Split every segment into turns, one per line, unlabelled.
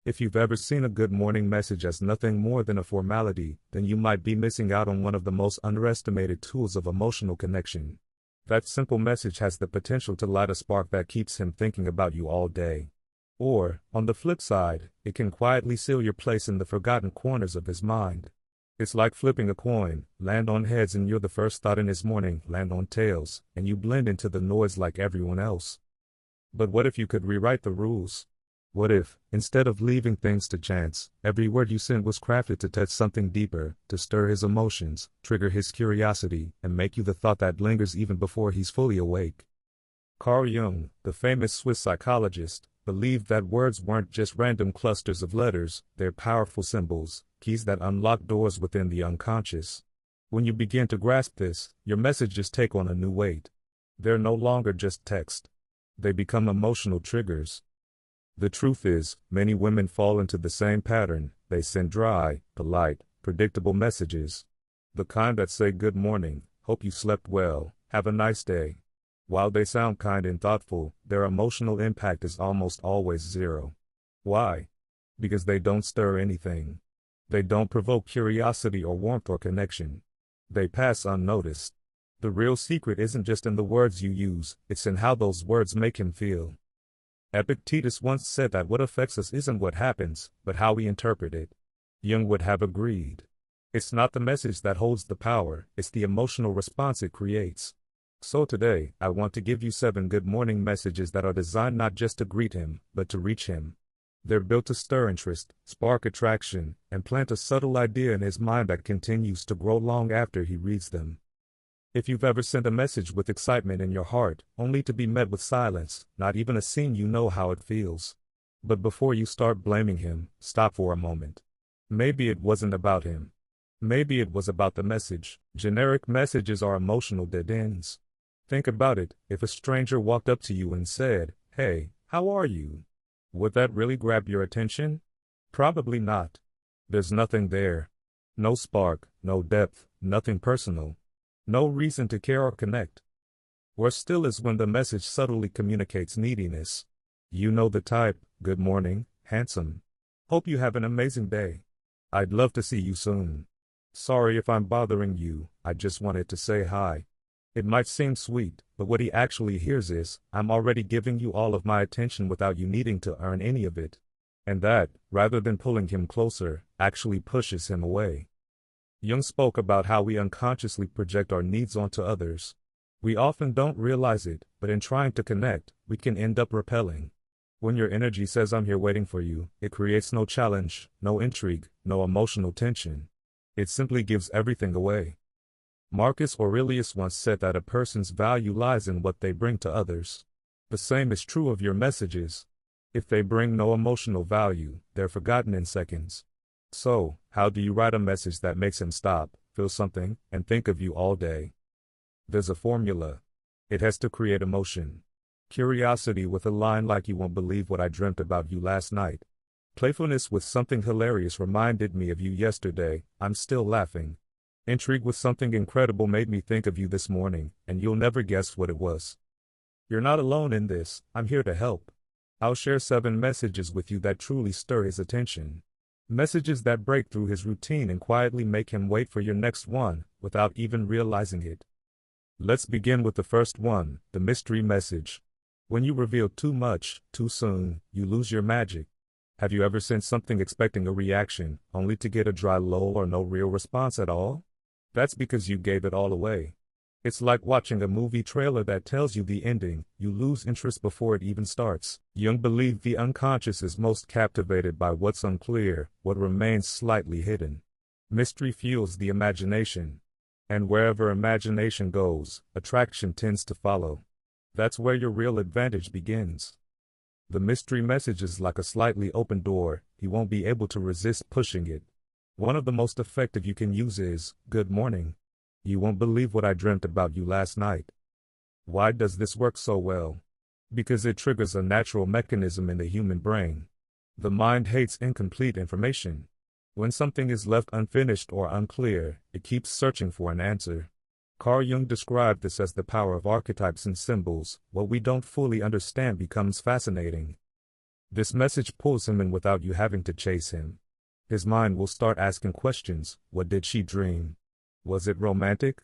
If you've ever seen a good morning message as nothing more than a formality, then you might be missing out on one of the most underestimated tools of emotional connection. That simple message has the potential to light a spark that keeps him thinking about you all day. Or, on the flip side, it can quietly seal your place in the forgotten corners of his mind. It's like flipping a coin, land on heads and you're the first thought in his morning, land on tails, and you blend into the noise like everyone else. But what if you could rewrite the rules? What if, instead of leaving things to chance, every word you sent was crafted to touch something deeper, to stir his emotions, trigger his curiosity, and make you the thought that lingers even before he's fully awake? Carl Jung, the famous Swiss psychologist, believed that words weren't just random clusters of letters, they're powerful symbols, keys that unlock doors within the unconscious. When you begin to grasp this, your messages take on a new weight. They're no longer just text. They become emotional triggers. The truth is, many women fall into the same pattern. They send dry, polite, predictable messages. The kind that say good morning, hope you slept well, have a nice day. While they sound kind and thoughtful, their emotional impact is almost always zero. Why? Because they don't stir anything. They don't provoke curiosity or warmth or connection. They pass unnoticed. The real secret isn't just in the words you use, it's in how those words make him feel. Epictetus once said that what affects us isn't what happens, but how we interpret it. Jung would have agreed. It's not the message that holds the power, it's the emotional response it creates. So today, I want to give you 7 good morning messages that are designed not just to greet him, but to reach him. They're built to stir interest, spark attraction, and plant a subtle idea in his mind that continues to grow long after he reads them. If you've ever sent a message with excitement in your heart, only to be met with silence, not even a scene, you know how it feels. But before you start blaming him, stop for a moment. Maybe it wasn't about him. Maybe it was about the message. Generic messages are emotional dead ends. Think about it. If a stranger walked up to you and said, "Hey, how are you?" Would that really grab your attention? Probably not. There's nothing there. No spark, no depth, nothing personal. No reason to care or connect. Worse still is when the message subtly communicates neediness. You know the type. Good morning, handsome. Hope you have an amazing day. I'd love to see you soon. Sorry if I'm bothering you, I just wanted to say hi. It might seem sweet, but what he actually hears is, I'm already giving you all of my attention without you needing to earn any of it. And that, rather than pulling him closer, actually pushes him away. Jung spoke about how we unconsciously project our needs onto others. We often don't realize it, but in trying to connect, we can end up repelling. When your energy says I'm here waiting for you, it creates no challenge, no intrigue, no emotional tension. It simply gives everything away. Marcus Aurelius once said that a person's value lies in what they bring to others. The same is true of your messages. If they bring no emotional value, they're forgotten in seconds. So, how do you write a message that makes him stop, feel something, and think of you all day? There's a formula. It has to create emotion. Curiosity with a line like "You won't believe what I dreamt about you last night." Playfulness with something hilarious reminded me of you yesterday, I'm still laughing. Intrigue with something incredible made me think of you this morning, and you'll never guess what it was. You're not alone in this, I'm here to help. I'll share 7 messages with you that truly stir his attention. Messages that break through his routine and quietly make him wait for your next one, without even realizing it. Let's begin with the first one, the mystery message. When you reveal too much, too soon, you lose your magic. Have you ever sent something expecting a reaction, only to get a dry lull or no real response at all? That's because you gave it all away. It's like watching a movie trailer that tells you the ending, you lose interest before it even starts. Jung believed the unconscious is most captivated by what's unclear, what remains slightly hidden. Mystery fuels the imagination. And wherever imagination goes, attraction tends to follow. That's where your real advantage begins. The mystery message is like a slightly open door, he won't be able to resist pushing it. One of the most effective you can use is, "Good morning. You won't believe what I dreamt about you last night." Why does this work so well? Because it triggers a natural mechanism in the human brain. The mind hates incomplete information. When something is left unfinished or unclear, it keeps searching for an answer. Carl Jung described this as the power of archetypes and symbols. What we don't fully understand becomes fascinating. This message pulls him in without you having to chase him. His mind will start asking questions. What did she dream? Was it romantic?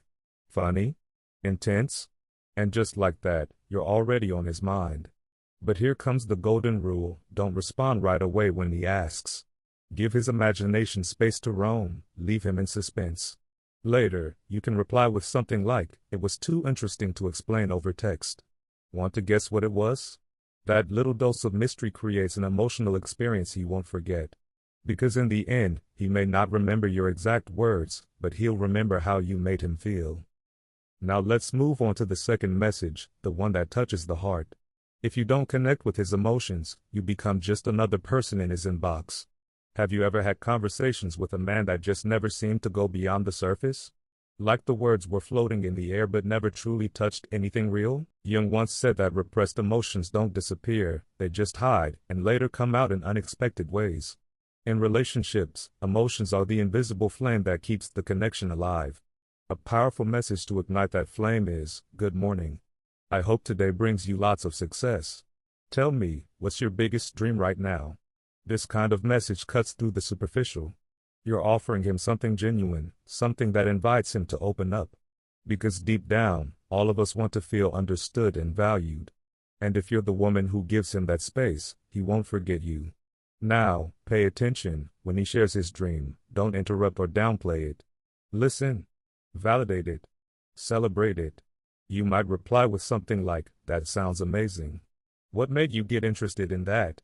Funny? Intense? And just like that, you're already on his mind. But here comes the golden rule: don't respond right away when he asks. Give his imagination space to roam, leave him in suspense. Later, you can reply with something like, "It was too interesting to explain over text." Want to guess what it was? That little dose of mystery creates an emotional experience he won't forget. Because in the end, he may not remember your exact words, but he'll remember how you made him feel. Now let's move on to the second message, the one that touches the heart. If you don't connect with his emotions, you become just another person in his inbox. Have you ever had conversations with a man that just never seemed to go beyond the surface? Like the words were floating in the air but never truly touched anything real? Jung once said that repressed emotions don't disappear, they just hide and later come out in unexpected ways. In relationships, emotions are the invisible flame that keeps the connection alive. A powerful message to ignite that flame is, "Good morning. I hope today brings you lots of success. Tell me, what's your biggest dream right now?" This kind of message cuts through the superficial. You're offering him something genuine, something that invites him to open up. Because deep down, all of us want to feel understood and valued. And if you're the woman who gives him that space, he won't forget you. Now, pay attention. When he shares his dream, don't interrupt or downplay it. Listen. Validate it. Celebrate it. You might reply with something like, "That sounds amazing. What made you get interested in that?"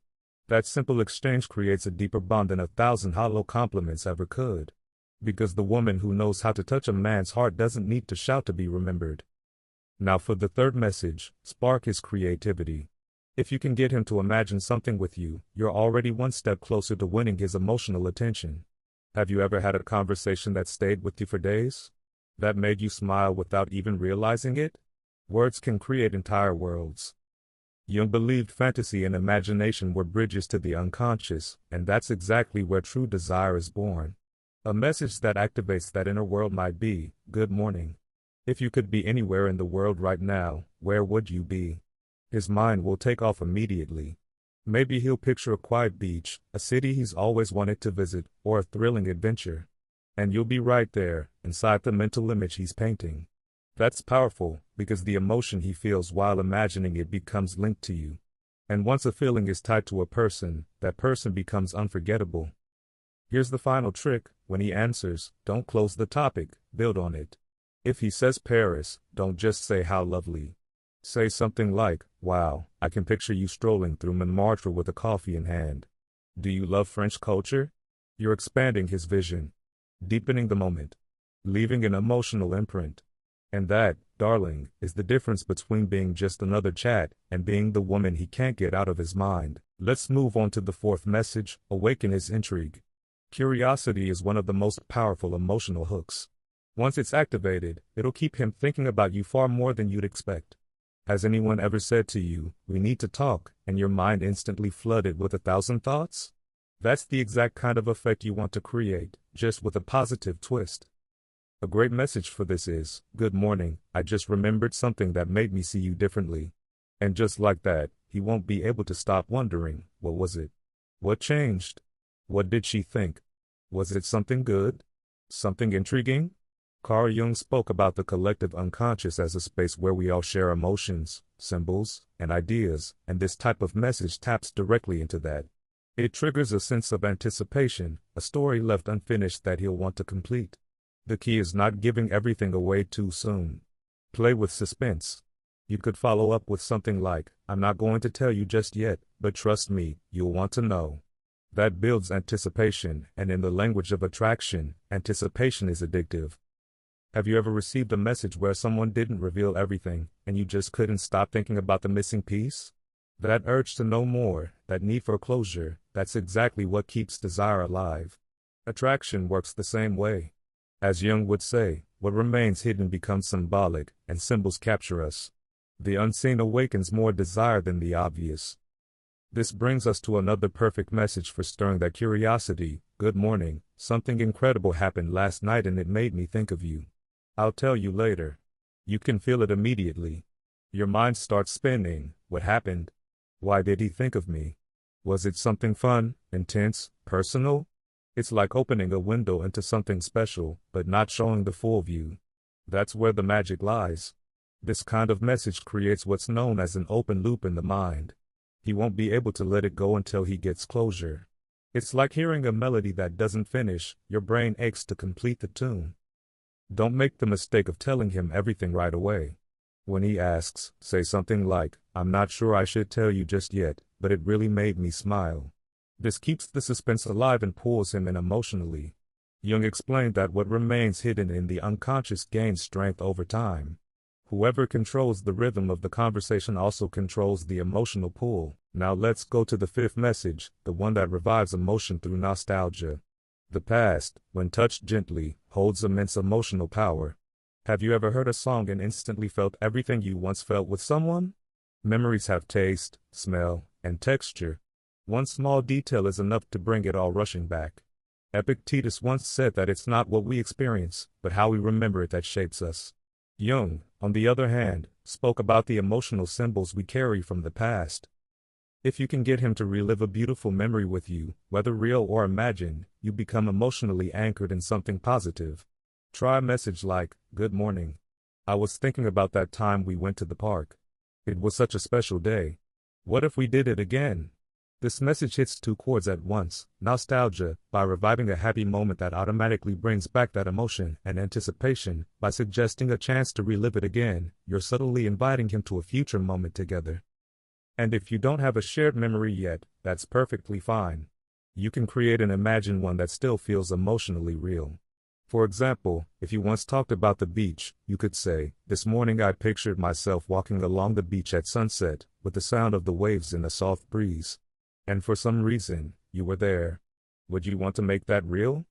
That simple exchange creates a deeper bond than 1,000 hollow compliments ever could. Because the woman who knows how to touch a man's heart doesn't need to shout to be remembered. Now for the third message, spark his creativity. If you can get him to imagine something with you, you're already one step closer to winning his emotional attention. Have you ever had a conversation that stayed with you for days? That made you smile without even realizing it? Words can create entire worlds. Jung believed fantasy and imagination were bridges to the unconscious, and that's exactly where true desire is born. A message that activates that inner world might be, "Good morning. If you could be anywhere in the world right now, where would you be?" His mind will take off immediately. Maybe he'll picture a quiet beach, a city he's always wanted to visit, or a thrilling adventure. And you'll be right there, inside the mental image he's painting. That's powerful, because the emotion he feels while imagining it becomes linked to you. And once a feeling is tied to a person, that person becomes unforgettable. Here's the final trick: when he answers, don't close the topic, build on it. If he says Paris, don't just say "How lovely." Say something like, "Wow, I can picture you strolling through Montmartre with a coffee in hand. Do you love French culture?" You're expanding his vision, deepening the moment, leaving an emotional imprint. And that, darling, is the difference between being just another chat and being the woman he can't get out of his mind. Let's move on to the fourth message, awaken his intrigue. Curiosity is one of the most powerful emotional hooks. Once it's activated, it'll keep him thinking about you far more than you'd expect. Has anyone ever said to you, "We need to talk," and your mind instantly flooded with 1,000 thoughts? That's the exact kind of effect you want to create, just with a positive twist. A great message for this is, "Good morning, I just remembered something that made me see you differently." And just like that, he won't be able to stop wondering, what was it? What changed? What did she think? Was it something good? Something intriguing? Carl Jung spoke about the collective unconscious as a space where we all share emotions, symbols, and ideas, and this type of message taps directly into that. It triggers a sense of anticipation, a story left unfinished that he'll want to complete. The key is not giving everything away too soon. Play with suspense. You could follow up with something like, "I'm not going to tell you just yet, but trust me, you'll want to know." That builds anticipation, and in the language of attraction, anticipation is addictive. Have you ever received a message where someone didn't reveal everything, and you just couldn't stop thinking about the missing piece? That urge to know more, that need for closure, that's exactly what keeps desire alive. Attraction works the same way. As Jung would say, what remains hidden becomes symbolic, and symbols capture us. The unseen awakens more desire than the obvious. This brings us to another perfect message for stirring that curiosity. "Good morning, something incredible happened last night and it made me think of you. I'll tell you later." You can feel it immediately. Your mind starts spinning. What happened? Why did he think of me? Was it something fun, intense, personal? It's like opening a window into something special, but not showing the full view. That's where the magic lies. This kind of message creates what's known as an open loop in the mind. He won't be able to let it go until he gets closure. It's like hearing a melody that doesn't finish, your brain aches to complete the tune. Don't make the mistake of telling him everything right away. When he asks, say something like, "I'm not sure I should tell you just yet, but it really made me smile." This keeps the suspense alive and pulls him in emotionally. Jung explained that what remains hidden in the unconscious gains strength over time. Whoever controls the rhythm of the conversation also controls the emotional pull. Now let's go to the fifth message, the one that revives emotion through nostalgia. The past, when touched gently, holds immense emotional power. Have you ever heard a song and instantly felt everything you once felt with someone? Memories have taste, smell, and texture. One small detail is enough to bring it all rushing back. Epictetus once said that it's not what we experience, but how we remember it that shapes us. Jung, on the other hand, spoke about the emotional symbols we carry from the past. If you can get him to relive a beautiful memory with you, whether real or imagined, you become emotionally anchored in something positive. Try a message like, "Good morning. I was thinking about that time we went to the park. It was such a special day. What if we did it again?" This message hits two chords at once: nostalgia, by reviving a happy moment that automatically brings back that emotion, and anticipation, by suggesting a chance to relive it again. You're subtly inviting him to a future moment together. And if you don't have a shared memory yet, that's perfectly fine. You can create and imagine one that still feels emotionally real. For example, if you once talked about the beach, you could say, "This morning I pictured myself walking along the beach at sunset, with the sound of the waves in a soft breeze. And for some reason, you were there." Would you want to make that real?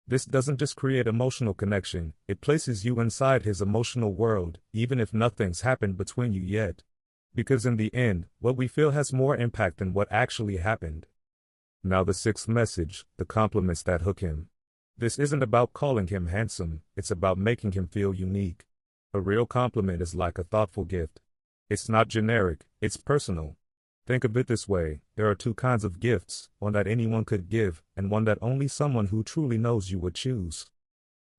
This doesn't just create emotional connection, it places you inside his emotional world, even if nothing's happened between you yet. Because in the end, what we feel has more impact than what actually happened. Now the sixth message, the compliments that hook him. This isn't about calling him handsome, it's about making him feel unique. A real compliment is like a thoughtful gift. It's not generic, it's personal. Think of it this way, there are two kinds of gifts, one that anyone could give, and one that only someone who truly knows you would choose.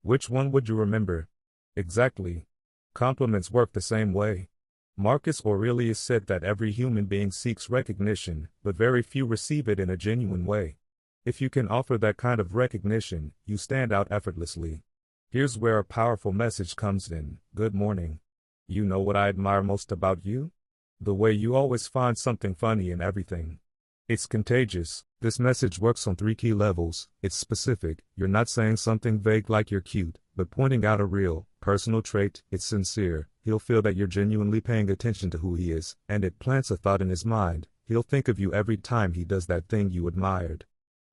Which one would you remember? Exactly. Compliments work the same way. Marcus Aurelius said that every human being seeks recognition, but very few receive it in a genuine way. If you can offer that kind of recognition, you stand out effortlessly. Here's where a powerful message comes in. Good morning. You know what I admire most about you? The way you always find something funny in everything. It's contagious. This message works on 3 key levels. It's specific. You're not saying something vague like you're cute, but pointing out a real, personal trait. It's sincere. He'll feel that you're genuinely paying attention to who he is, and it plants a thought in his mind. He'll think of you every time he does that thing you admired.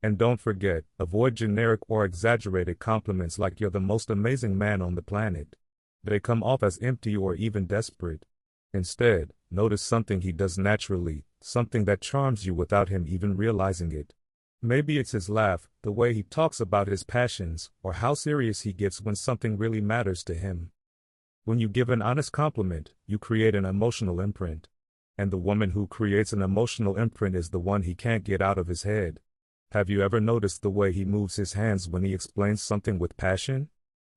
And don't forget, avoid generic or exaggerated compliments like "you're the most amazing man on the planet." They come off as empty or even desperate. Instead, notice something he does naturally, something that charms you without him even realizing it. Maybe it's his laugh, the way he talks about his passions, or how serious he gets when something really matters to him. When you give an honest compliment, you create an emotional imprint. And the woman who creates an emotional imprint is the one he can't get out of his head. Have you ever noticed the way he moves his hands when he explains something with passion?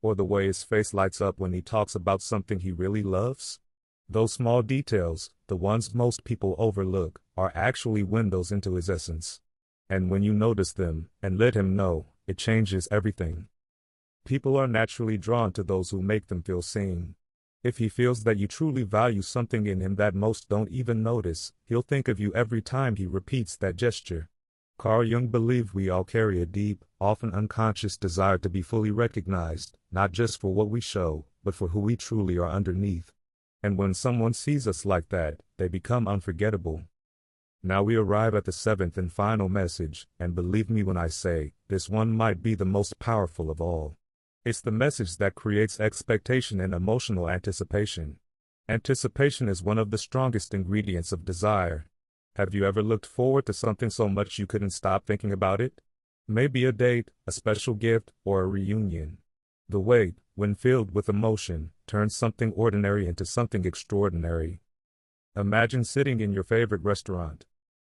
Or the way his face lights up when he talks about something he really loves? Those small details, the ones most people overlook, are actually windows into his essence. And when you notice them, and let him know, it changes everything. People are naturally drawn to those who make them feel seen. If he feels that you truly value something in him that most don't even notice, he'll think of you every time he repeats that gesture. Carl Jung believed we all carry a deep, often unconscious desire to be fully recognized, not just for what we show, but for who we truly are underneath. And when someone sees us like that, they become unforgettable. Now we arrive at the seventh and final message, and believe me when I say, this one might be the most powerful of all. It's the message that creates expectation and emotional anticipation. Anticipation is one of the strongest ingredients of desire. Have you ever looked forward to something so much you couldn't stop thinking about it? Maybe a date, a special gift, or a reunion. The wait, when filled with emotion, turns something ordinary into something extraordinary. Imagine sitting in your favorite restaurant.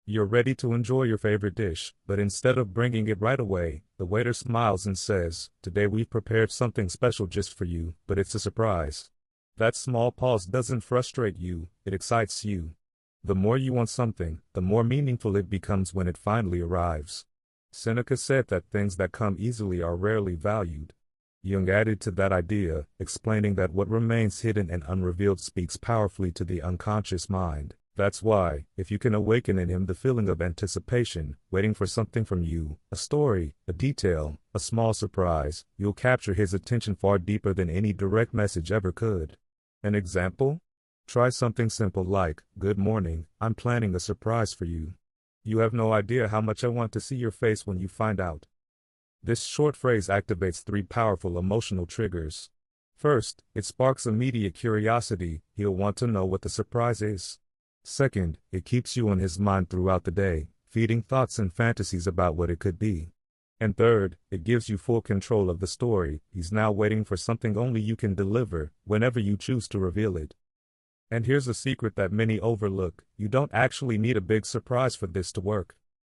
You're ready to enjoy your favorite dish, but instead of bringing it right away, the waiter smiles and says, "Today we've prepared something special just for you, but it's a surprise." That small pause doesn't frustrate you, it excites you. The more you want something, the more meaningful it becomes when it finally arrives. Seneca said that things that come easily are rarely valued. Jung added to that idea, explaining that what remains hidden and unrevealed speaks powerfully to the unconscious mind. That's why, if you can awaken in him the feeling of anticipation, waiting for something from you, a story, a detail, a small surprise, you'll capture his attention far deeper than any direct message ever could. An example? Try something simple like, "Good morning, I'm planning a surprise for you. You have no idea how much I want to see your face when you find out." This short phrase activates 3 powerful emotional triggers. First, it sparks immediate curiosity. He'll want to know what the surprise is. Second, it keeps you on his mind throughout the day, feeding thoughts and fantasies about what it could be. And third, it gives you full control of the story. He's now waiting for something only you can deliver, whenever you choose to reveal it. And here's a secret that many overlook: you don't actually need a big surprise for this to work.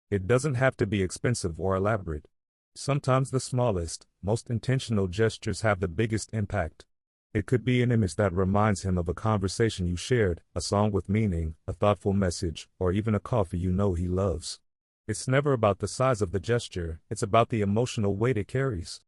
It doesn't have to be expensive or elaborate. Sometimes the smallest, most intentional gestures have the biggest impact. It could be an image that reminds him of a conversation you shared, a song with meaning, a thoughtful message, or even a coffee you know he loves. It's never about the size of the gesture, it's about the emotional weight it carries.